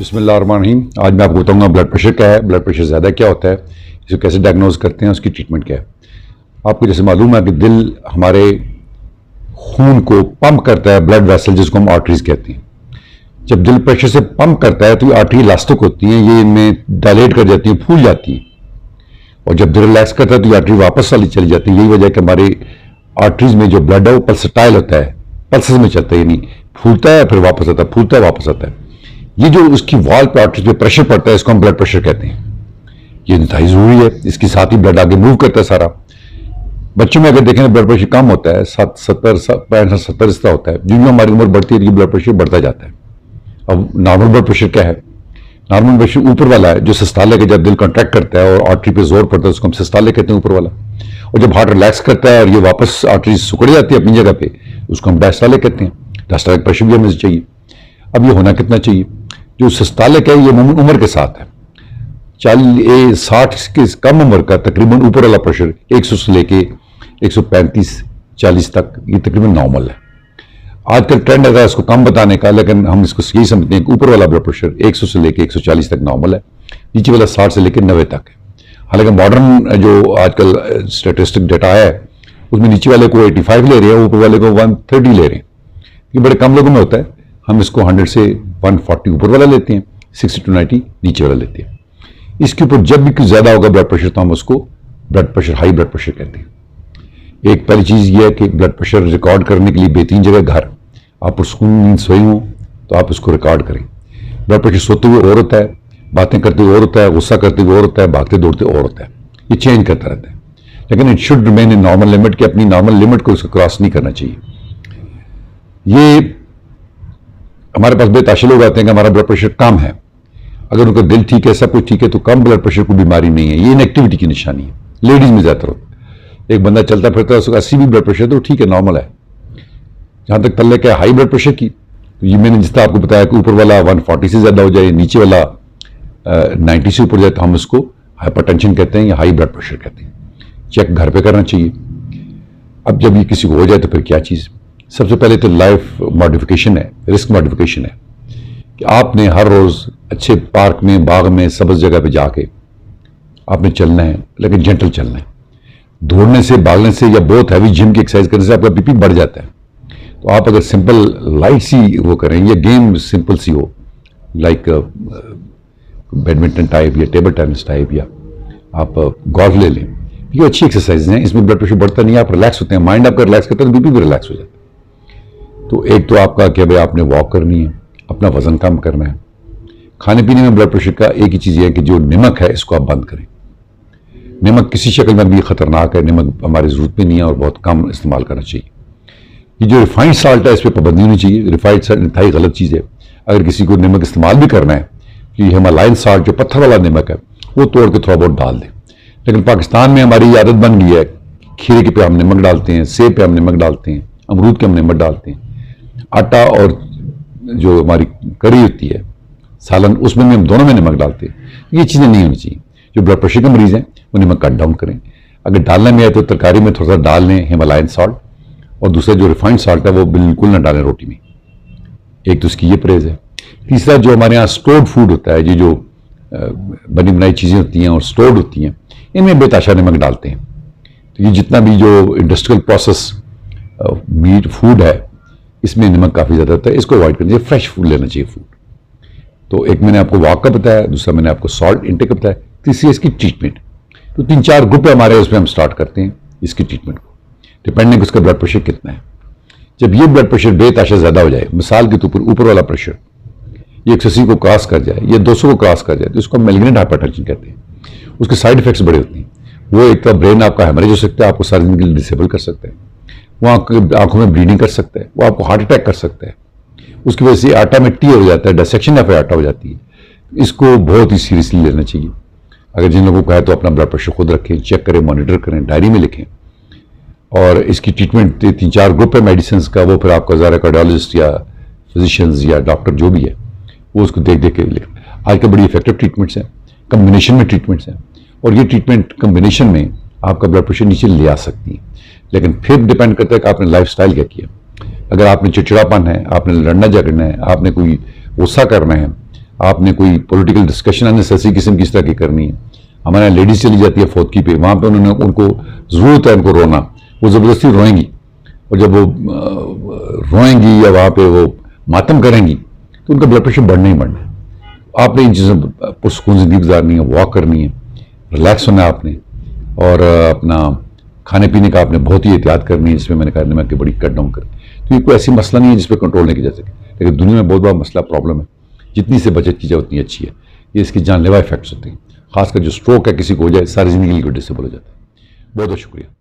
बिस्मिल्लाहिर्रहमानिर्रहीम। आज मैं आपको बताऊंगा ब्लड प्रेशर क्या है, ब्लड प्रेशर ज़्यादा क्या होता है, इसको कैसे डायग्नोज करते हैं, उसकी ट्रीटमेंट क्या है। आपको जैसे मालूम है कि दिल हमारे खून को पंप करता है, ब्लड वेसल जिसको हम आर्टरीज कहते हैं। जब दिल प्रेशर से पंप करता है तो ये आर्टरी इलास्टिक होती हैं, ये इनमें डायलेट कर जाती हैं, फूल जाती हैं। और जब दिल रिलैक्स करता है तो ये आर्टरी वापस वाली चली जाती है। यही वजह है कि हमारे आर्टरीज में जो ब्लड है वो पल्सटाइल होता है, पल्सेस में चलता है, यानी फूलता है फिर वापस आता है, फूलता है वापस आता है। ये जो उसकी वॉल पे आर्टरीज पे प्रेशर पड़ता है इसको हम ब्लड प्रेशर कहते हैं। ये इंतहाई जरूरी है, इसके साथ ही ब्लड आगे मूव करता है सारा। बच्चों में अगर देखें तो ब्लड प्रेशर कम होता है, 70 इस तरह होता है। जो हमारी उम्र बढ़ती है ब्लड प्रेशर बढ़ता जाता है। अब नॉर्मल ब्लड प्रेशर क्या है? नॉर्मल ब्लड प्रेशर ऊपर वाला है, जो सिस्टोलिक है, जब दिल कॉन्ट्रैक्ट करता है और आर्टरी पे जोर पड़ता है उसको हम सिस्टोलिक कहते हैं, ऊपर वाला। और जब हार्ट रिलैक्स करता है और ये वापस आर्टरी सिकुड़ जाती है अपनी जगह पे, उसको हम डायस्टोलिक कहते हैं। डायस्टोलिक प्रेशर भी हमें चाहिए। अब ये होना कितना चाहिए? जो सिस्टोलिक है ये उम्र के साथ है। 60 के कम उम्र का तकरीबन ऊपर वाला प्रेशर 100 से लेके 135-40 तक ये तकरीबन नॉर्मल है। आजकल ट्रेंड है इसको कम बताने का, लेकिन हम इसको यही समझते हैं कि ऊपर वाला ब्लड प्रेशर 100 से लेके 140 तक नॉर्मल है, नीचे वाला 60 से लेके 90 तक है। हालांकि मॉडर्न जो आजकल स्टैटिस्टिक डाटा है उसमें नीचे वाले को 85 ले रहे हैं, ऊपर वाले को 130 ले रहे हैं। ये बड़े कम लोगों में होता है। हम इसको 100 से 140 ऊपर वाला लेते हैं, 60 to 90 नीचे वाला लेते हैं। इसके ऊपर जब भी कुछ ज्यादा होगा ब्लड प्रेशर तो हम उसको blood pressure, high blood pressure कहते हैं। एक पहली चीज ये है कि ब्लड प्रेशर रिकॉर्ड करने के लिए बेहतरीन जगह घर। आप पुरसकून नींद सोई हो तो आप इसको रिकॉर्ड करें। ब्लड प्रेशर सोते हुए और होता है, बातें करते हुए और होता है, गुस्सा करते हुए और होता है, भागते दौड़ते और होता है। ये चेंज करता रहता है, लेकिन it should remain in normal limit कि अपनी नॉर्मल लिमिट को इसको क्रॉस नहीं करना चाहिए। ये हमारे पास बेताशे लोग आते हैं कि हमारा ब्लड प्रेशर कम है। अगर उनका दिल ठीक है, सब कुछ ठीक है, तो कम ब्लड प्रेशर कोई बीमारी नहीं है, ये इनएक्टिविटी की निशानी है। लेडीज में ज्यादातर होता है। एक बंदा चलता फिरता है, उसका 80 भी ब्लड प्रेशर तो ठीक है, नॉर्मल है। जहां तक तल्ले क्या हाई ब्लड प्रेशर की, तो ये मैंने जिस तरह आपको बताया कि ऊपर वाला 140 से ज्यादा हो जाए, नीचे वाला 90 से ऊपर जाए तो हम इसको हाइपरटेंशन कहते हैं या हाई ब्लड प्रेशर कहते हैं। चेक घर पे करना चाहिए। अब जब ये किसी को हो जाए तो फिर क्या चीज? सबसे पहले तो लाइफ मॉडिफिकेशन है, रिस्क मॉडिफिकेशन है कि आपने हर रोज अच्छे पार्क में, बाग में, सबज जगह पे जाके आपने चलना है, लेकिन जेंटल चलना है। दौड़ने से, भागने से या बहुत हैवी जिम की एक्सरसाइज करने से आपका बीपी बढ़ जाता है। तो आप अगर सिंपल लाइट सी वो करें या गेम सिंपल सी हो, लाइक बैडमिंटन टाइप या टेबल टेनिस टाइप, या आप गोल्फ ले लें, ये अच्छी एक्सरसाइज हैं। इसमें ब्लड प्रेशर बढ़ता नहीं है, आप रिलैक्स होते हैं, माइंड आपका रिलैक्स करता है तो बीपी भी रिलैक्स हो जाता है। तो एक तो आपका क्या भाई, आपने वॉक करनी है, अपना वजन कम करना है। खाने पीने में ब्लड प्रेशर का एक ही चीज है कि जो नमक है इसको आप बंद करें। नमक किसी शक्ल में भी खतरनाक है, नमक हमारी जरूरत में नहीं है और बहुत कम इस्तेमाल करना चाहिए। ये जो रिफाइंड साल्ट है इस पर पाबंदी होनी चाहिए। रिफाइंड साल्ट इंतहाई गलत चीज़ है। अगर किसी को नमक इस्तेमाल भी करना है कि हिमालयन साल्ट जो पत्थर वाला नमक है वो तोड़ के थोड़ा बहुत डाल दें। लेकिन पाकिस्तान में हमारी आदत बन गई है, खीरे के पे हम नमक डालते हैं, सेब पे हम नमक डालते हैं, अमरूद के हम नमक डालते हैं, आटा और जो हमारी करी होती है सालन उसमें भी हम दोनों में नमक डालते हैं। ये चीज़ें नहीं होनी चाहिए। जो ब्लड प्रेशर के मरीज हैं वो नमक कट डाउन करें। अगर डालने में आए तो तरकारी में थोड़ा सा डाल लें हिमालयन साल्ट, और दूसरा जो रिफाइंड साल्ट है वो बिल्कुल ना डालें रोटी में। एक तो इसकी ये परहेज है। तीसरा जो हमारे यहाँ स्टोर्ड फूड होता है, ये जो बनी बनाई चीज़ें होती हैं और स्टोर्ड होती हैं, इनमें बेताशा नमक डालते हैं। तो ये जितना भी जो इंडस्ट्रियल प्रोसेस मीट फूड है इसमें नमक काफ़ी ज़्यादा होता है, इसको अवॉइड करना चाहिए। फ्रेश फूड लेना चाहिए फूड। तो एक मैंने आपको वॉक का बताया, दूसरा मैंने आपको सॉल्ट इंटेक का बताया, तीसरी इसकी ट्रीटमेंट। तो 3-4 ग्रुप है हमारे, उसमें हम स्टार्ट करते हैं इसकी ट्रीटमेंट को, डिपेंडिंग उसका ब्लड प्रेशर कितना है। जब ये ब्लड प्रेशर बेताशा ज्यादा हो जाए, मिसाल के तौर पर ऊपर वाला प्रेशर ये 180 को क्रॉस कर जाए, ये 200 को क्रॉस कर जाए, तो इसको मैलिग्नेंट हाइपरटेंशन कहते हैं। उसके साइड इफेक्ट्स बड़े होते हैं। वो एक तो ब्रेन आपका हेमरेज हो सकता है, आपको सारी जिंदगी के लिए डिसेबल कर सकता है, वो आंखों में ब्लीडिंग कर सकता है, वो आपको हार्ट अटैक कर सकता है। उसकी वजह से आटा में टी हो जाता है, डिसेक्शन ऑफ आटा हो जाती है। इसको बहुत ही सीरियसली लेना चाहिए। अगर जिन लोगों को है तो अपना ब्लड प्रेशर खुद रखें, चेक करें, मॉनिटर करें, डायरी में लिखें। और इसकी ट्रीटमेंट 3-4 ग्रुप है मेडिसिन का, वो फिर आपका ज़रा कार्डियोलॉजिस्ट या फिजिशियंस या डॉक्टर जो भी है वो उसको देख देख के लिखें। आजकल बड़ी इफेक्टिव ट्रीटमेंट्स हैं, कम्बिनेशन में ट्रीटमेंट्स हैं, और ये ट्रीटमेंट कम्बिनेशन में आपका ब्लड प्रेशर नीचे ले आ सकती है। लेकिन फिर डिपेंड करता है कि आपने लाइफ स्टाइल क्या किया। अगर आपने चिड़चिड़ापन है, आपने लड़ना झगड़ना है, आपने कोई गुस्सा करना है, आपने कोई पॉलिटिकल डिस्कशन अननेसेसरी किस्म की इस तरह की करनी है। हमारे यहाँ लेडीज चली जाती है फौतगी पे, वहाँ पे उनको ज़रूरत है उनको रोना, वो ज़बरदस्ती रोएंगी, और जब वो रोएंगी या वहाँ पे वो मातम करेंगी तो उनका ब्लड प्रेशर बढ़ना ही बढ़ना है। आपने इन चीज़ों पुरसकून ज़िंदगी गुजारनी है, वॉक करनी है, रिलैक्स होना है आपने, और अपना खाने पीने का आपने बहुत ही एहतियात करनी है, जिसमें मैंने कहा नमक की बड़ी कट डाउन कर। तो ये कोई ऐसी मसला नहीं है जिस पर कंट्रोल नहीं किया जा सके, लेकिन दुनिया में बहुत बड़ा मसला प्रॉब्लम है। जितनी से बचत की जाए उतनी अच्छी है। ये इसकी जानलेवा इफेक्ट्स होती हैं, खासकर जो स्ट्रोक है किसी को हो जाए सारी ज़िंदगी के लिए डिसेबल हो जाता है। बहुत बहुत शुक्रिया।